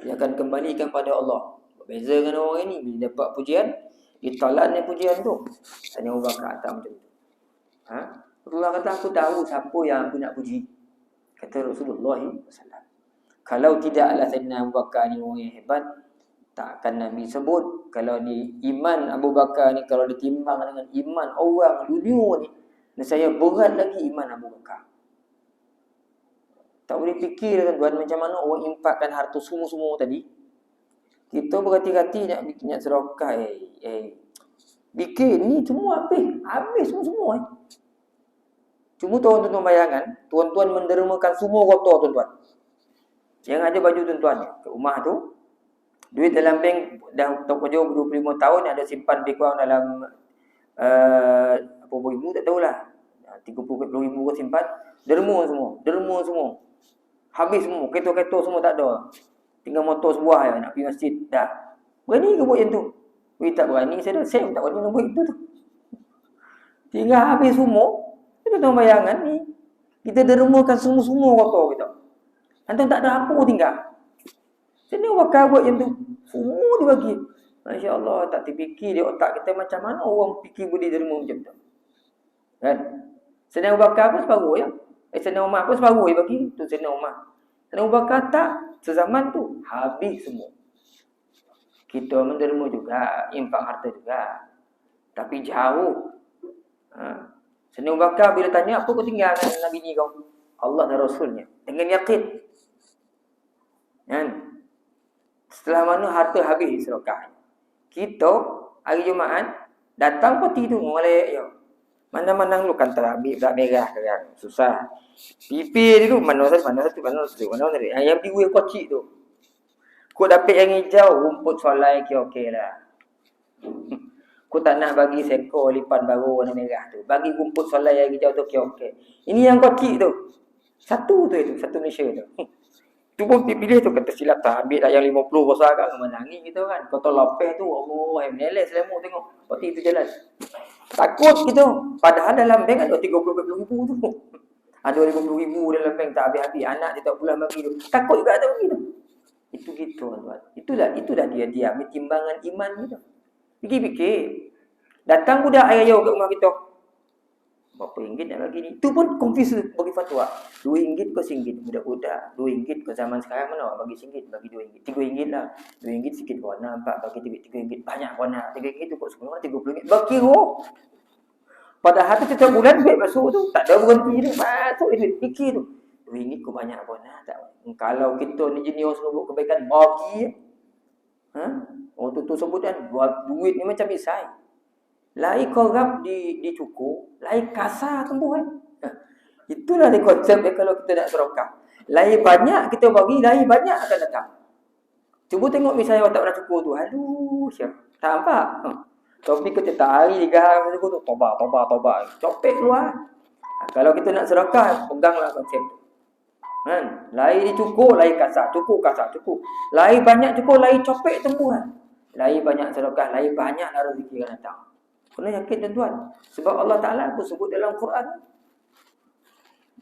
Dia akan kembalikan pada Allah. Berbeza dengan orang ini, bila dapat pujian, dia talan pujian tu. Sayyidina Abu Bakar tak macam tu. Rasulullah kata, aku tahu siapa yang aku nak puji. Kata Rasulullah SAW. Kalau tidaklah Sayyidina Abu Bakar ni orang yang hebat, takkan Nabi sebut kalau ni iman Abu Bakar ni kalau ditimbang dengan iman orang dunia ni, saya berat lagi iman Abu Bakar. Tak boleh fikir tuan-tuan macam mana orang infakkan harta semua-semua tadi. Kita berhati-hati nak sedekah. Bikin ni semua habis semua. Cuma tuan-tuan bayangkan, tuan-tuan mendermakan semua kotor tuan-tuan. Yang ada baju tuan-tuan ke rumah tu, duit dalam bank dah tak jauh 25 tahun, ada simpan lebih kurang dalam berapa ribu tak tahulah. 30 ribu ke simpan, derma semua. Habis semua, kereta-kereta semua tak ada. Tinggal motor sebuah je nak pergi masjid. Dah. Berani ke buat yang tu? Tak berani, saya tak berani nak buat itu tu. Tinggal habis semua. Kita tahu bayangan ni. Kita dermakan semua kotor kita. Antum tak ada apa tinggal. Sini bakal buat yang tu. Semua dibagi. Masya Allah, tak terfikir di otak kita macam mana orang fikir boleh derma macam tu. Kan? Sayyidina Abu Bakar pun separuh ya. Sayyidina Umar pun separuh dia bagi. Tu Sayyidina Umar. Sayyidina Abu Bakar tak. Sezaman tu habis semua. Kita menderma juga, infak harta juga. Tapi jauh. Sayyidina Abu Bakar bila tanya, apa kau tinggal dengan Nabi ni kau? Allah dan Rasulnya. Dengan yakin. Kan? Setelah mana harta habis sedekah. Kita hari Jumaat datang peti tu molek yo. Mana-mana lu kan terambil tak merah kan. Susah. Pipi dia tu mana satu. Yang biru yang kocik tu. Kau dapat yang hijau, rumput solai okey lah. Kau tak nak bagi seko lipan baru warna merah tu. Bagi rumput solai yang hijau tu okey. Ini yang kocik tu. Satu Malaysia tu. Tu pun pilih tu kata silap tak ambil lah yang 50 besar kan menangis kita kan. Kau tahu lopeh tu Allah meneles lemuk tengok. Peti tu jalan. Takut kita. Padahal dalam bank ada 30 ribu tu. Ada 50 ribu dalam bank tak habis-habis. Anak dia tak pulang bagi tu. Takut juga ada begitu. Itu gitu tuan. Itulah dia ambil timbangan iman kita. Fikir-fikir. Datang budak ayah ke rumah kita. Berapa ringgit nak bagi ni? Itu pun confuse bagi fatwa. RM2 ke RM1 budak-budak. RM2 ke zaman sekarang mana bagi RM1, bagi RM2. RM3 lah. RM2 sikit warna, 4 bagi RM3. Banyak warna. RM3 tu kok semua RM30. Berkira. Padahal tu setiap bulan duit masuk tu. Tak ada berhenti ni. Masuk duit. Fikir tu. RM2 kok banyak warna. Tak. Kalau kita ni jenior semua buat kebaikan, bagi. Orang tu sebut kan, buat duit ni macam pisai. Lai korap di cukur, lai kasar tembuh kan. Itulah dia konsep dia kalau kita nak sedekah. Lai banyak kita bagi, lai banyak akan datang. Cuba tengok misalnya orang tak pernah cukur tu. Aduh, siap. Tak nampak? Tapi kita tak hari 3 hari cukur tu. Tobat. Copek keluar. Kalau kita nak sedekah, peganglah konsep tu. Kan? Lai dicukur, lai kasar. Cukur. Lai banyak cukur, lai copek tembuh kan. Lai banyak sedekah, lai banyak lah rezeki akan datang. Kena yakin tuan-tuan. Sebab Allah Ta'ala pun sebut dalam Quran.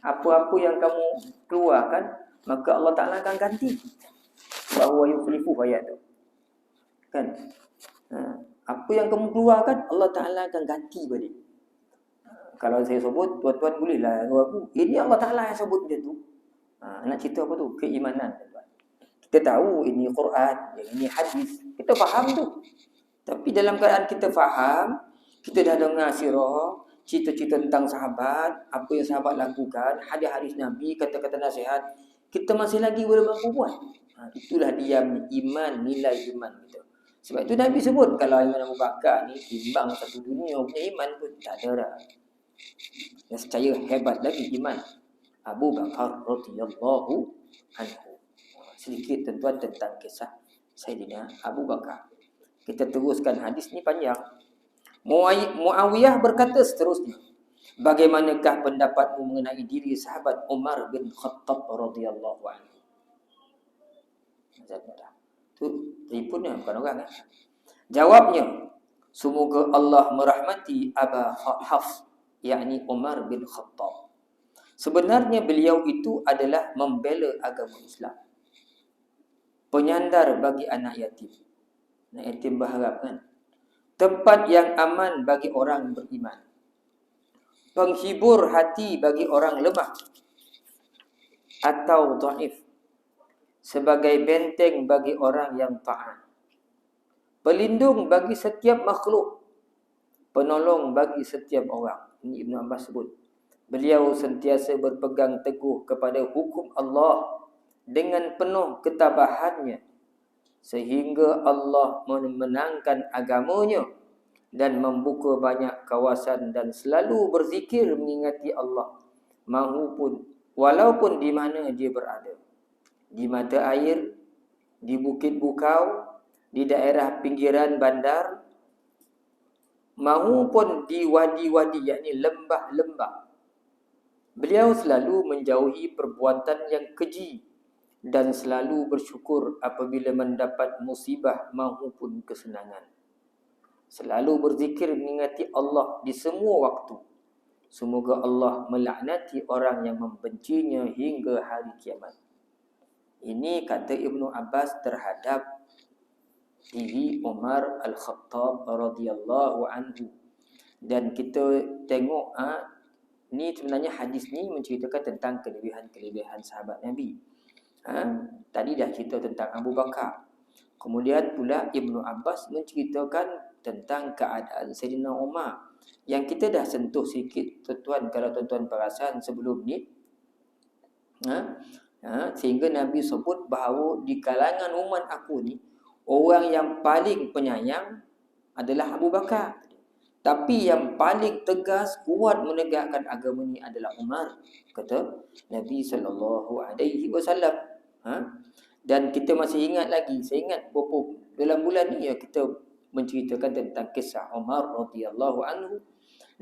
Apa-apa yang kamu keluarkan, maka Allah Ta'ala akan ganti. Bahawa yukhlifu ayat tu. Kan? Apa yang kamu keluarkan, Allah Ta'ala akan ganti balik. Kalau saya sebut, tuan-tuan bolehlah aku. Ini Allah Ta'ala yang sebut macam tu. Nak cerita apa tu? Keimanan tuan-tuan. Kita tahu ini Quran, yang ini hadis. Kita faham tu. Tapi dalam keadaan kita faham, kita dah dengar sirah, cerita-cerita tentang sahabat, apa yang sahabat lakukan, hadis-hadis Nabi, kata-kata nasihat, kita masih lagi boleh mampu buat. Itulah dia iman, nilai iman kita. Sebab itu Nabi sebut, kalau iman Abu Bakar ni timbang satu dunia punya iman pun tak ada dah. Yang percaya hebat lagi iman Abu Bakar radhiyallahu anhu. Sedikit tuan-tuan tentang kisah Sayyidina Abu Bakar. Kita teruskan hadis ni panjang. Muawiyah berkata seterusnya, bagaimanakah pendapatmu mengenai diri sahabat Umar bin Khattab radhiyallahu anhu? Tu tripunnya bukan orang kan? Jawabnya, semoga Allah merahmati Aba Hafs, yakni Umar bin Khattab. Sebenarnya beliau itu adalah membela agama Islam, penyandar bagi anak yatim. Anak yatim berharap kan? Tempat yang aman bagi orang beriman, penghibur hati bagi orang lemah atau dhaif, sebagai benteng bagi orang yang taat, pelindung bagi setiap makhluk, penolong bagi setiap orang. Ini Ibnu Abbas sebut. Beliau sentiasa berpegang teguh kepada hukum Allah dengan penuh ketabahannya, sehingga Allah memenangkan agamanya dan membuka banyak kawasan, dan selalu berzikir mengingati Allah walaupun di mana dia berada. Di mata air, di bukit bukau, di daerah pinggiran bandar, maupun di wadi-wadi, yakni lembah-lembah. Beliau selalu menjauhi perbuatan yang keji dan selalu bersyukur apabila mendapat musibah maupun kesenangan. Selalu berzikir mengingati Allah di semua waktu. Semoga Allah melaknati orang yang membencinya hingga hari kiamat. Ini kata Ibnu Abbas terhadap diri Umar Al-Khattab radhiyallahu anhu. Dan kita tengok ni sebenarnya hadis ni menceritakan tentang kelebihan-kelebihan sahabat Nabi. Tadi dah cerita tentang Abu Bakar. Kemudian pula Ibnu Abbas menceritakan tentang keadaan Sayyidina Umar yang kita dah sentuh sikit tuan-tuan, kalau tuan-tuan perasan sebelum ni. Sehingga Nabi sebut bahawa di kalangan umat aku ni, orang yang paling penyayang adalah Abu Bakar. Tapi yang paling tegas, kuat menegakkan agama ni adalah Umar, kata Nabi SAW. Dan kita masih ingat lagi, saya ingat beberapa dalam bulan ni kita menceritakan tentang kisah Umar radhiyallahu anhu.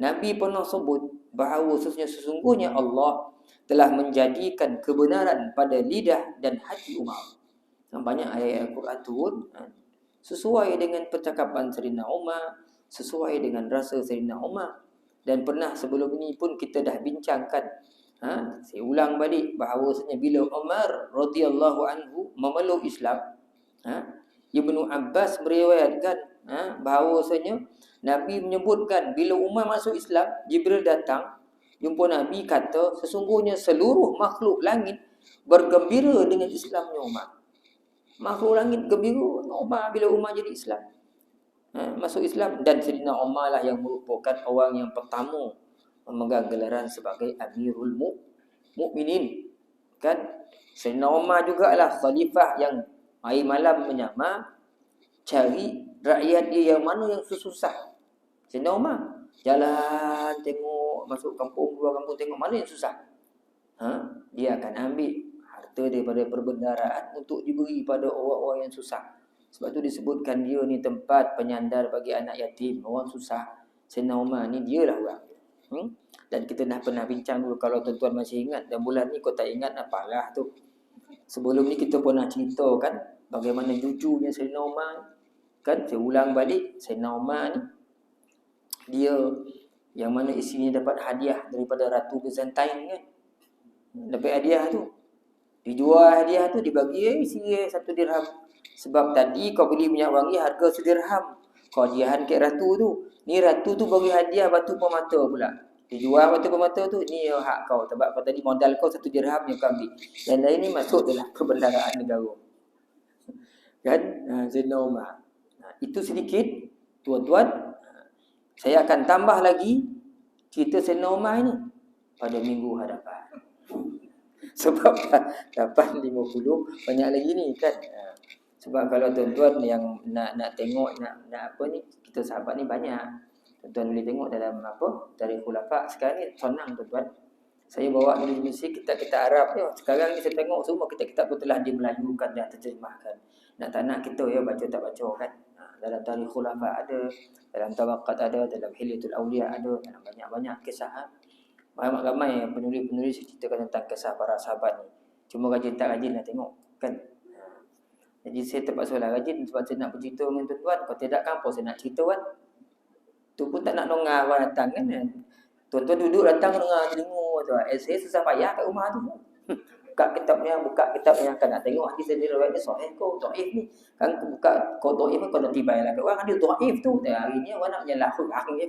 Nabi pernah sebut bahawa sesungguhnya Allah telah menjadikan kebenaran pada lidah dan hati Umar. Banyak ayat Al-Quran turun sesuai dengan percakapan Sayyidina Umar, sesuai dengan rasa Sayyidina Umar. Dan pernah sebelum ini pun kita dah bincangkan, saya ulang balik bahawasanya bila Umar radhiyallahu anhu memeluk Islam, Ibnu Abbas meriwayatkan bahawasanya Nabi menyebutkan bila Umar masuk Islam, Jibril datang jumpa Nabi, kata sesungguhnya seluruh makhluk langit bergembira dengan Islamnya Umar. Makhluk langit gembira Umar bila Umar jadi Islam, masuk Islam. Dan Sayyidina Umar lah yang merupakan orang yang pertama memegang gelaran sebagai Amirul Mukminin, kan? Sayyidina Umar jugalah khalifah yang hari malam menyamar cari rakyat dia yang mana yang susah. Sayyidina Umar jalan tengok, masuk kampung, luar kampung, tengok mana yang susah. Dia akan ambil harta daripada perbendaharaan untuk diberi pada orang-orang yang susah. Sebab tu disebutkan dia ni tempat penyandar bagi anak yatim, orang susah. Sayyidina Umar ni dialah orang. Dan kita dah pernah bincang dulu, kalau tuan-tuan masih ingat. Dan bulan ni kau tak ingat, apalah tu. Sebelum ni kita pernah cerita kan bagaimana jujunya Sayyidina Umar. Kan saya ulang balik, Sayyidina Umar ni dia yang mana isinya dapat hadiah daripada Ratu Byzantine kan. Dapat hadiah tu, dijual hadiah tu, dibagi isi 1 dirham. Sebab tadi kau beli minyak wangi harga 1 dirham, kau hadiahkan ke ratu tu. Ni ratu tu bagi hadiah batu permata pula. Dijual batu permata tu, ni hak kau. Sebab kau tadi modal kau 1 dirham yang kau ambil. Yang lain ni masuk dalam perbendaharaan negara. Kan? Sayyidina Umar. Itu sedikit tuan-tuan. Saya akan tambah lagi cerita Sayyidina Umar ni pada minggu hadapan. Sebab dapat 50 banyak lagi ni kan. Sebab kalau tuan-tuan yang nak tengok nak apa ni, kita sahabat ni banyak. Tuan-tuan boleh tengok dalam Tarikh Khulafa. Sekarang ni senang tuan-tuan. Saya bawa dari Malaysia kitab-kitab Arab ni. Sekarang ni saya tengok semua kitab-kitab pun telah dimelayukan, dah terjemahkan. Nak tak nak kita baca tak baca kan. Dalam Tarikh Khulafa ada, dalam Tabaqat ada, dalam Hilyatul Awliya ada, dalam banyak-banyak kisah. Ramai penulis-penulis ceritakan tentang kisah para sahabat ni. Cuma rajin tak rajin nak tengok kan. Jadi saya terpaksa rajin sebab saya nak bercerita dengan tuan-tuan. Kalau tidak kan apa saya nak cerita kan. Tu pun tak nak dengar orang datang kan. Tuan-tuan duduk datang dengar tu. Saya susah payah kat rumah tu. Buka kitabnya kan nak tengok hadis ni riwayat ni sahih ke dhaif ni. Kan buka kau dhaif kau nak tibailah kat orang ada dhaif tu. Hari ni orang nak nyalah hang je.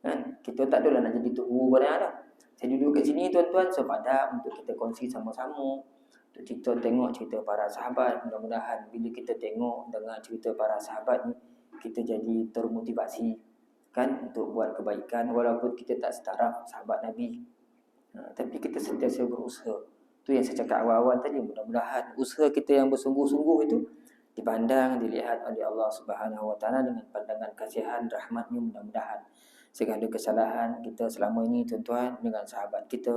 Kan? Kita tak adalah nak jadi guru pada dah. Saya duduk kat sini tuan-tuan sebab untuk kita kongsi sama-sama. Kita tengok cerita para sahabat, mudah-mudahan bila kita tengok dengar cerita para sahabat ni, kita jadi termotivasi kan untuk buat kebaikan walaupun kita tak setaraf sahabat Nabi. Tapi kita sentiasa berusaha. Tu yang saya cakap awal-awal tadi, mudah-mudahan usaha kita yang bersungguh-sungguh itu dipandang, dilihat oleh Allah Subhanahu Wa Taala dengan pandangan kasihan rahmatnya, mudah-mudahan segala kesalahan kita selama ini tuan-tuan dengan sahabat kita,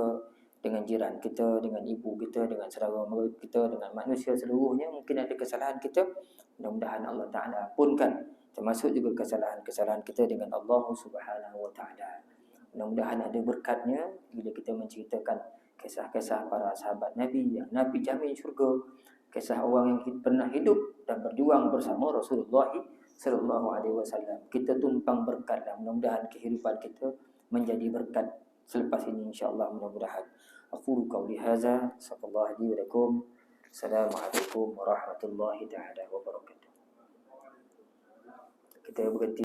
dengan jiran kita, dengan ibu kita, dengan saudara mara kita, dengan manusia seluruhnya, mungkin ada kesalahan kita, mudah-mudahan Allah Taala ampunkan, termasuk juga kesalahan-kesalahan kita dengan Allah Subhanahu Wa Taala. Mudah-mudahan ada berkatnya bila kita menceritakan kisah-kisah para sahabat Nabi yang Nabi jamin syurga, kisah orang yang pernah hidup dan berjuang bersama Rasulullah sallallahu alaihi wasallam. Kita tumpang berkat dan mudah-mudahan kehidupan kita menjadi berkat selepas ini insya-Allah, mudah-mudahan. Aqulu qawli hadza, sallallahu alaihi wa lakum. Assalamualaikum warahmatullahi taala wabarakatuh. Kita berhenti